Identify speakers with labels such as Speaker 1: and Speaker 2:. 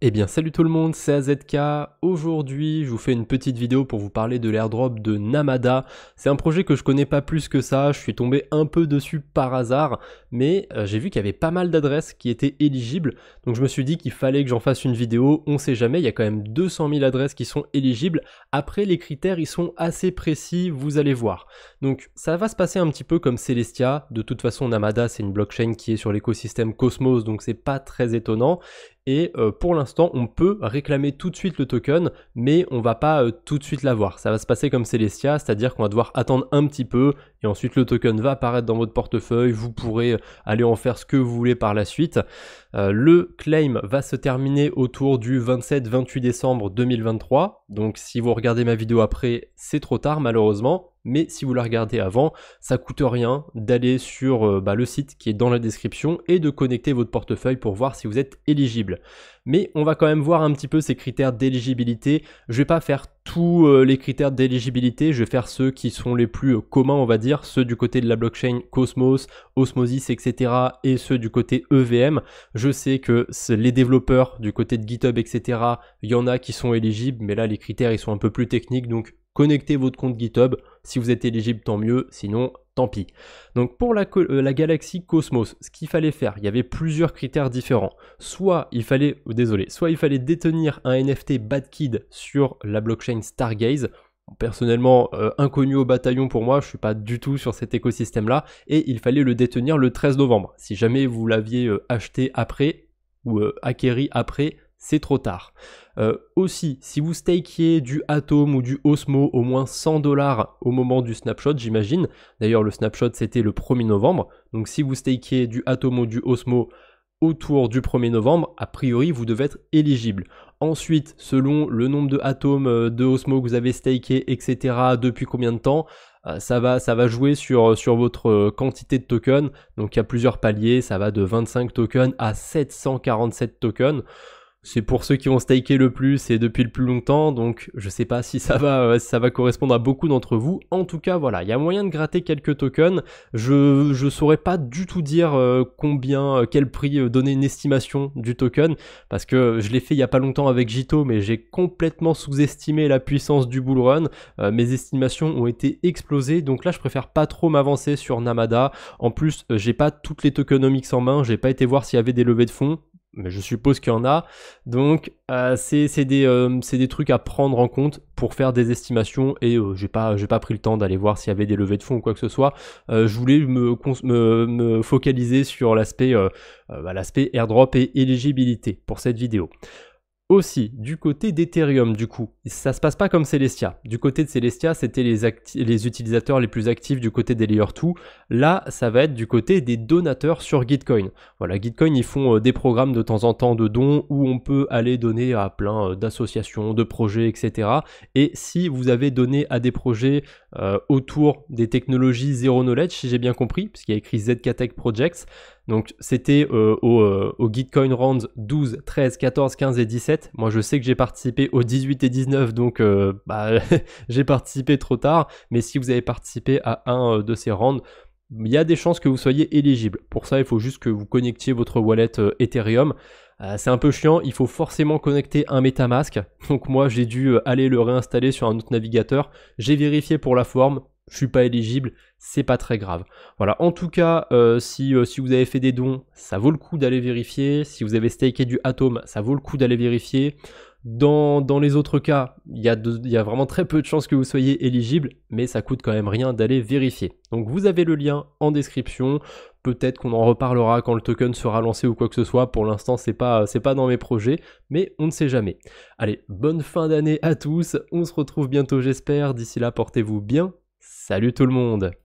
Speaker 1: Eh bien salut tout le monde, c'est AZK. Aujourd'hui je vous fais une petite vidéo pour vous parler de l'airdrop de Namada. C'est un projet que je connais pas plus que ça, je suis tombé un peu dessus par hasard, mais j'ai vu qu'il y avait pas mal d'adresses qui étaient éligibles, donc je me suis dit qu'il fallait que j'en fasse une vidéo, on sait jamais, il y a quand même 200 000 adresses qui sont éligibles. Après les critères ils sont assez précis, vous allez voir. Donc ça va se passer un petit peu comme Celestia, de toute façon Namada c'est une blockchain qui est sur l'écosystème Cosmos, donc c'est pas très étonnant. Et pour l'instant on peut réclamer tout de suite le token, mais on va pas tout de suite l'avoir. Ça va se passer comme Celestia, c'est-à-dire qu'on va devoir attendre un petit peu et ensuite le token va apparaître dans votre portefeuille, vous pourrez aller en faire ce que vous voulez par la suite. Le claim va se terminer autour du 27-28 décembre 2023, donc si vous regardez ma vidéo après c'est trop tard malheureusement. Mais si vous la regardez avant, ça coûte rien d'aller sur le site qui est dans la description et de connecter votre portefeuille pour voir si vous êtes éligible. Mais on va quand même voir un petit peu ces critères d'éligibilité. Je vais pas faire tous les critères d'éligibilité, je vais faire ceux qui sont les plus communs on va dire, ceux du côté de la blockchain Cosmos, Osmosis, etc. et ceux du côté EVM. Je sais que les développeurs du côté de GitHub, etc. il y en a qui sont éligibles, mais là les critères ils sont un peu plus techniques, donc connectez votre compte GitHub, si vous êtes éligible tant mieux, sinon tant pis. Donc pour la galaxie Cosmos, ce qu'il fallait faire, il y avait plusieurs critères différents. Soit il fallait détenir un NFT Bad Kid sur la blockchain Stargaze. Personnellement, inconnu au bataillon pour moi, je suis pas du tout sur cet écosystème là, et il fallait le détenir le 13 novembre. Si jamais vous l'aviez acheté après, ou acquéri après, c'est trop tard. Aussi, si vous stakiez du Atom ou du Osmo au moins 100 $ au moment du snapshot, j'imagine. D'ailleurs, le snapshot c'était le 1er novembre. Donc si vous stakiez du Atom ou du Osmo autour du 1er novembre, a priori vous devez être éligible. Ensuite, selon le nombre de Atom, de Osmo que vous avez staké, etc., depuis combien de temps, ça va jouer sur votre quantité de tokens. Donc il y a plusieurs paliers, ça va de 25 tokens à 747 tokens. C'est pour ceux qui ont staké le plus et depuis le plus longtemps, donc je sais pas si ça va correspondre à beaucoup d'entre vous. En tout cas, voilà, il y a moyen de gratter quelques tokens. Je saurais pas du tout dire quel prix donner une estimation du token, parce que je l'ai fait il y a pas longtemps avec Jito, mais j'ai complètement sous-estimé la puissance du bull run. Mes estimations ont été explosées, donc là je préfère pas trop m'avancer sur Namada. En plus, j'ai pas toutes les tokenomics en main, j'ai pas été voir s'il y avait des levées de fonds. Mais je suppose qu'il y en a, donc c'est des trucs à prendre en compte pour faire des estimations, et j'ai pas pris le temps d'aller voir s'il y avait des levées de fonds ou quoi que ce soit. Je voulais me focaliser sur l'aspect airdrop et éligibilité pour cette vidéo. Aussi, du côté d'Ethereum, du coup, ça se passe pas comme Celestia. Du côté de Celestia, c'était les utilisateurs les plus actifs du côté des Layer 2. Là, ça va être du côté des donateurs sur Gitcoin. Voilà, Gitcoin, ils font des programmes de temps en temps de dons où on peut aller donner à plein d'associations, de projets, etc. Et si vous avez donné à des projets autour des technologies Zero Knowledge, si j'ai bien compris, puisqu'il y a écrit ZK Tech Projects, donc c'était au Gitcoin Rounds 12, 13, 14, 15 et 17. Moi je sais que j'ai participé aux 18 et 19, donc j'ai participé trop tard. Mais si vous avez participé à un de ces rounds, il y a des chances que vous soyez éligible. Pour ça, il faut juste que vous connectiez votre wallet Ethereum. C'est un peu chiant, il faut forcément connecter un MetaMask. Donc moi j'ai dû aller le réinstaller sur un autre navigateur. J'ai vérifié pour la forme, je suis pas éligible, c'est pas très grave. Voilà, en tout cas, si vous avez fait des dons, ça vaut le coup d'aller vérifier. Si vous avez staké du Atom, ça vaut le coup d'aller vérifier. Dans les autres cas, il y a vraiment très peu de chances que vous soyez éligible, mais ça coûte quand même rien d'aller vérifier. Donc vous avez le lien en description. Peut-être qu'on en reparlera quand le token sera lancé ou quoi que ce soit. Pour l'instant, c'est pas dans mes projets, mais on ne sait jamais. Allez, bonne fin d'année à tous. On se retrouve bientôt, j'espère. D'ici là, portez-vous bien. Salut tout le monde!